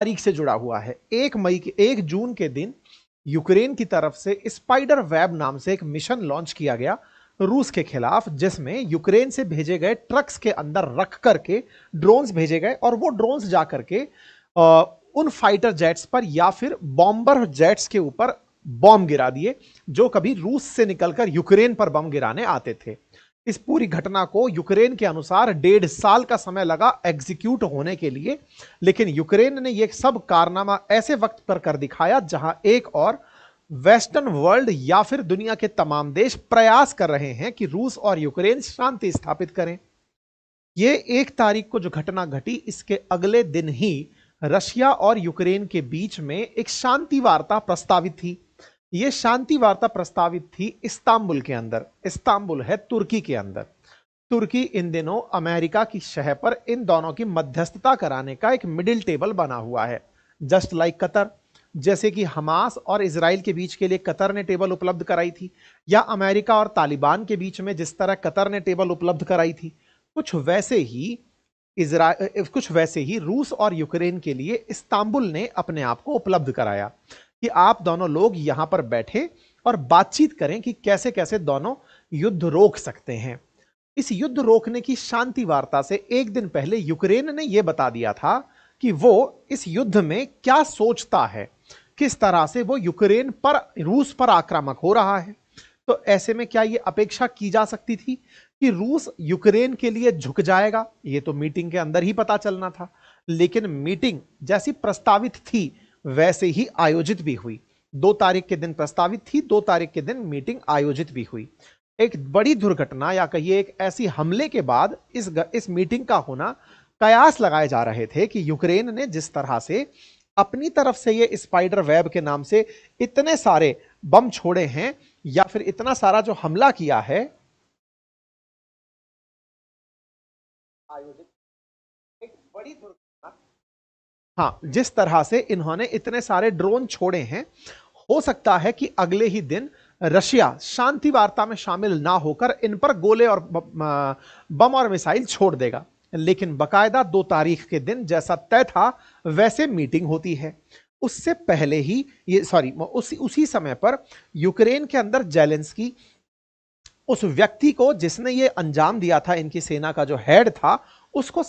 तारीख से जुड़ा हुआ है। 1 जून के दिन यूक्रेन की तरफ से स्पाइडर वेब नाम से एक मिशन लॉन्च किया गया रूस के खिलाफ, जिसमें यूक्रेन से भेजे गए ट्रक्स के अंदर रख करके ड्रोन्स भेजे गए और वो ड्रोन्स जा करके उन फाइटर जेट्स पर या फिर बॉम्बर जेट्स के ऊपर बॉम्ब गिरा दिए जो कभी रूस से निकलकर यूक्रेन पर बम गिराने आते थे। इस पूरी घटना को यूक्रेन के अनुसार 1.5 साल का समय लगा एग्जीक्यूट होने के लिए, लेकिन यूक्रेन ने यह सब कारनामा ऐसे वक्त पर कर दिखाया जहां एक और वेस्टर्न वर्ल्ड या फिर दुनिया के तमाम देश प्रयास कर रहे हैं कि रूस और यूक्रेन शांति स्थापित करें। यह 1 तारीख को जो घटना घटी, इसके अगले दिन ही रशिया और यूक्रेन के बीच में एक शांति वार्ता प्रस्तावित थी। यह शांति वार्ता प्रस्तावित थी इस्तांबुल के अंदर। इस्तांबुल है तुर्की के अंदर। तुर्की इन दिनों अमेरिका की शह पर इन दोनों की मध्यस्थता कराने का एक मिडिल टेबल बना हुआ है, जस्ट लाइक कतर। जैसे कि हमास और इजराइल के बीच के लिए कतर ने टेबल उपलब्ध कराई थी, या अमेरिका और तालिबान के बीच में जिस तरह कतर ने टेबल उपलब्ध कराई थी, कुछ वैसे ही रूस और यूक्रेन के लिए इस्तांबुल ने अपने आप को उपलब्ध कराया कि आप दोनों लोग यहां पर बैठे और बातचीत करें कि कैसे कैसे दोनों युद्ध रोक सकते हैं। इस युद्ध रोकने की शांति वार्ता से 1 दिन पहले यूक्रेन ने यह बता दिया था कि वो इस युद्ध में क्या सोचता है, किस तरह से वो यूक्रेन पर, रूस पर आक्रामक हो रहा है। तो ऐसे में क्या यह अपेक्षा की जा सकती थी कि रूस यूक्रेन के लिए झुक जाएगा? यह तो मीटिंग के अंदर ही पता चलना था। लेकिन मीटिंग जैसी प्रस्तावित थी वैसे ही आयोजित भी हुई। 2 तारीख के दिन प्रस्तावित थी, 2 तारीख के दिन मीटिंग आयोजित भी हुई। एक बड़ी दुर्घटना या कहिए एक ऐसी हमले के बाद इस मीटिंग का होना, कयास लगाए जा रहे थे कि यूक्रेन ने जिस तरह से अपनी तरफ से ये स्पाइडर वेब के नाम से इतने सारे बम छोड़े हैं या फिर इतना सारा जो हमला किया है, आयोजित एक बड़ी दुर्घटना, हाँ, जिस तरह से इन्होंने इतने सारे ड्रोन छोड़े हैं, हो सकता है कि अगले ही दिन रशिया शांति वार्ता में शामिल ना होकर इन पर गोले और बम और मिसाइल छोड़ देगा। लेकिन बकायदा 2 तारीख के दिन जैसा तय था वैसे मीटिंग होती है। उससे पहले ही उसी समय पर यूक्रेन के अंदर जेलेंस्की, उस व्यक्ति को जिसने ये अंजाम दिया था, इनकी सेना का जो हेड था, उसको